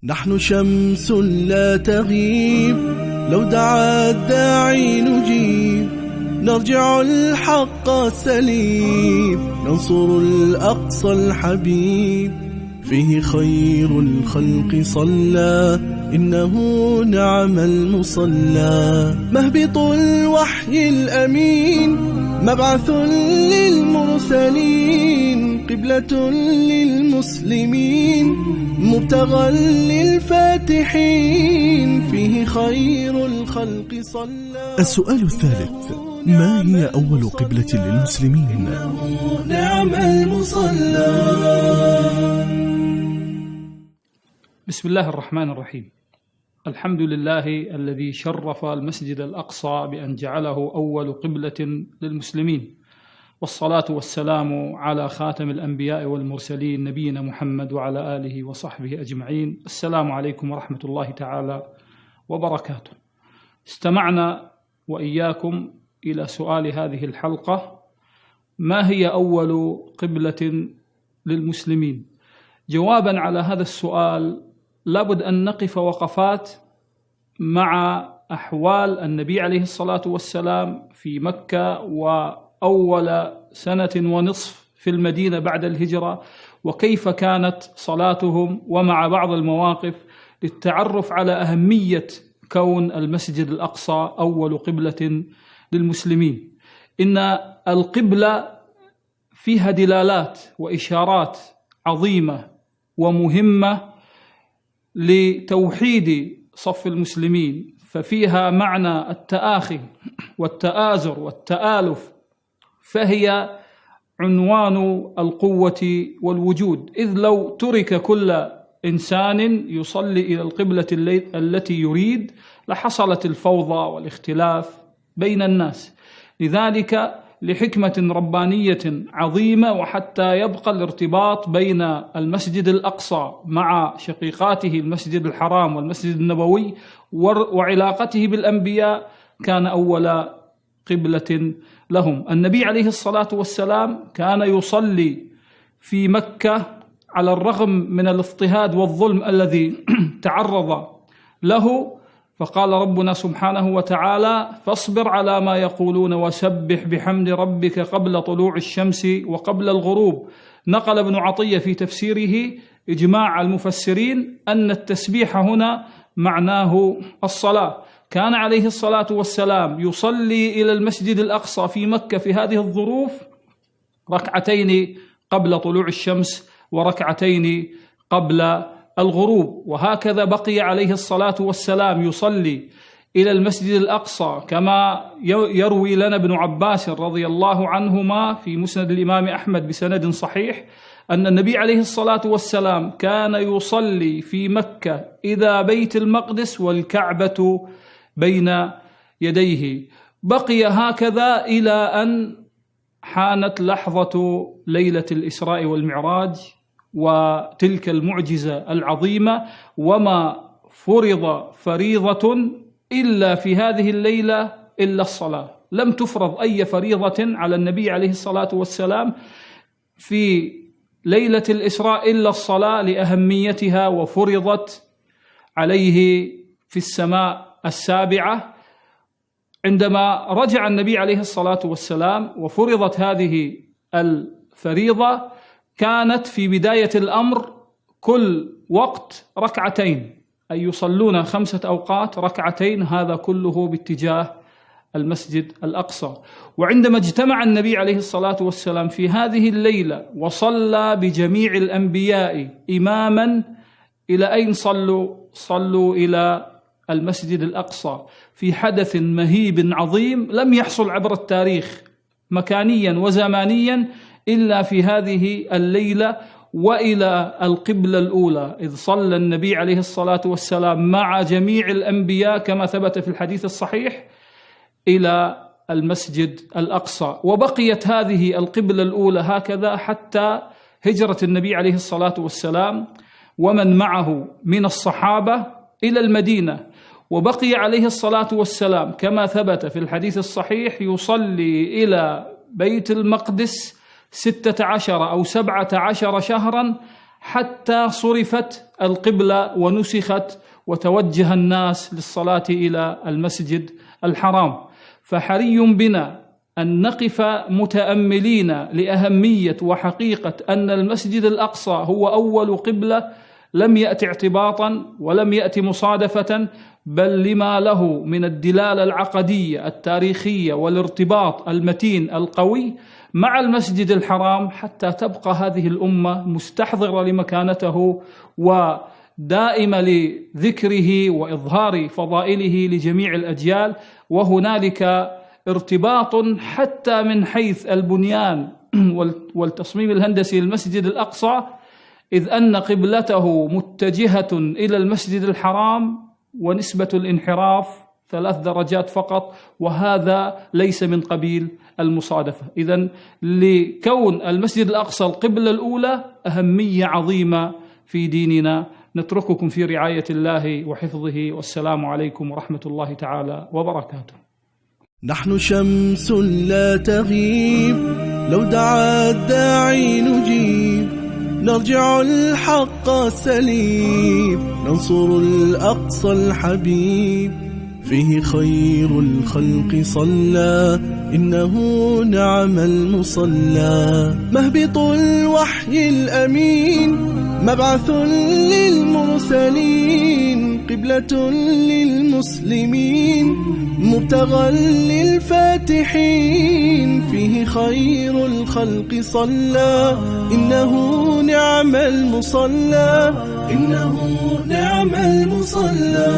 نحن شمس لا تغيب، لو دعا الداعي نجيب، نرجع الحق سليب، ننصر الأقصى الحبيب. فيه خير الخلق صلى، إنه نعم المصلى. مهبط الوحي الأمين، مبعث للمرسلين، قبلة للمسلمين، مبتغى للفاتحين. فيه خير الخلق صلى. السؤال الثالث: ما هي أول قبلة للمسلمين؟ نعم المصلى. بسم الله الرحمن الرحيم. الحمد لله الذي شرف المسجد الأقصى بأن جعله أول قبلة للمسلمين، والصلاة والسلام على خاتم الأنبياء والمرسلين نبينا محمد وعلى آله وصحبه أجمعين. السلام عليكم ورحمة الله تعالى وبركاته. استمعنا وإياكم إلى سؤال هذه الحلقة: ما هي أول قبلة للمسلمين؟ جوابا على هذا السؤال لابد أن نقف وقفات مع أحوال النبي عليه الصلاة والسلام في مكة وأول سنة ونصف في المدينة بعد الهجرة، وكيف كانت صلاتهم، ومع بعض المواقف للتعرف على أهمية كون المسجد الأقصى أول قبلة للمسلمين. إن القبلة فيها دلالات وإشارات عظيمة ومهمة لتوحيد صف المسلمين، ففيها معنى التآخي والتآزر والتآلف، فهي عنوان القوة والوجود. إذ لو ترك كل إنسان يصلي إلى القبلة التي يريد لحصلت الفوضى والاختلاف بين الناس. لذلك لحكمة ربانية عظيمة، وحتى يبقى الارتباط بين المسجد الأقصى مع شقيقاته المسجد الحرام والمسجد النبوي وعلاقته بالأنبياء، كان أول قبلة لهم. النبي عليه الصلاة والسلام كان يصلي في مكة على الرغم من الاضطهاد والظلم الذي تعرض له، فقال ربنا سبحانه وتعالى: فاصبر على ما يقولون وسبح بحمد ربك قبل طلوع الشمس وقبل الغروب. نقل ابن عطية في تفسيره إجماع المفسرين أن التسبيح هنا معناه الصلاة. كان عليه الصلاة والسلام يصلي إلى المسجد الأقصى في مكة في هذه الظروف ركعتين قبل طلوع الشمس وركعتين قبل الغروب. وهكذا بقي عليه الصلاة والسلام يصلي إلى المسجد الأقصى، كما يروي لنا ابن عباس رضي الله عنهما في مسند الإمام أحمد بسند صحيح أن النبي عليه الصلاة والسلام كان يصلي في مكة إذا بيت المقدس والكعبة بين يديه. بقي هكذا إلى أن حانت لحظة ليلة الإسراء والمعراج وتلك المعجزة العظيمة، وما فرض فريضة إلا في هذه الليلة إلا الصلاة. لم تفرض أي فريضة على النبي عليه الصلاة والسلام في ليلة الإسراء إلا الصلاة لأهميتها، وفرضت عليه في السماء السابعة. عندما رجع النبي عليه الصلاة والسلام وفرضت هذه الفريضة، كانت في بداية الأمر كل وقت ركعتين، أي يصلون 5 أوقات ركعتين، هذا كله باتجاه المسجد الأقصى. وعندما اجتمع النبي عليه الصلاة والسلام في هذه الليلة وصلى بجميع الأنبياء إماما، إلى أين صلوا؟ صلوا إلى المسجد الأقصى في حدث مهيب عظيم لم يحصل عبر التاريخ مكانيا وزمانيا إلا في هذه الليلة، وإلى القبلة الأولى، إذ صلى النبي عليه الصلاة والسلام مع جميع الأنبياء كما ثبت في الحديث الصحيح إلى المسجد الأقصى. وبقيت هذه القبلة الأولى هكذا حتى هجرة النبي عليه الصلاة والسلام ومن معه من الصحابة إلى المدينة. وبقي عليه الصلاة والسلام كما ثبت في الحديث الصحيح يصلي إلى بيت المقدس 16 أو 17 شهرا حتى صرفت القبلة ونسخت وتوجه الناس للصلاة إلى المسجد الحرام. فحري بنا أن نقف متأملين لأهمية وحقيقة أن المسجد الأقصى هو أول قبلة لم يأتي اعتباطا ولم يأتي مصادفة، بل لما له من الدلالة العقدية التاريخية والارتباط المتين القوي مع المسجد الحرام، حتى تبقى هذه الأمة مستحضرة لمكانته ودائمة لذكره وإظهار فضائله لجميع الأجيال. وهنالك ارتباط حتى من حيث البنيان والتصميم الهندسي للمسجد الأقصى، إذ أن قبلته متجهة إلى المسجد الحرام ونسبة الانحراف 3 درجات فقط، وهذا ليس من قبيل المصادفة. إذن لكون المسجد الأقصى القبلة الأولى أهمية عظيمة في ديننا. نترككم في رعاية الله وحفظه، والسلام عليكم ورحمة الله تعالى وبركاته. نحن شمس لا تغيب، لو دعا الداعي نجيب، نرجع الحق السليم، ننصر الأقصى الحبيب. فيه خير الخلق صلى، إنه نعم المصلى. مهبط الوحي الأمين، مبعث للمرسلين، قبلة للمسلمين، مبتغى للفاتحين. فيه خير الخلق صلى، إنه نعم المصلى، إنه نعم المصلى.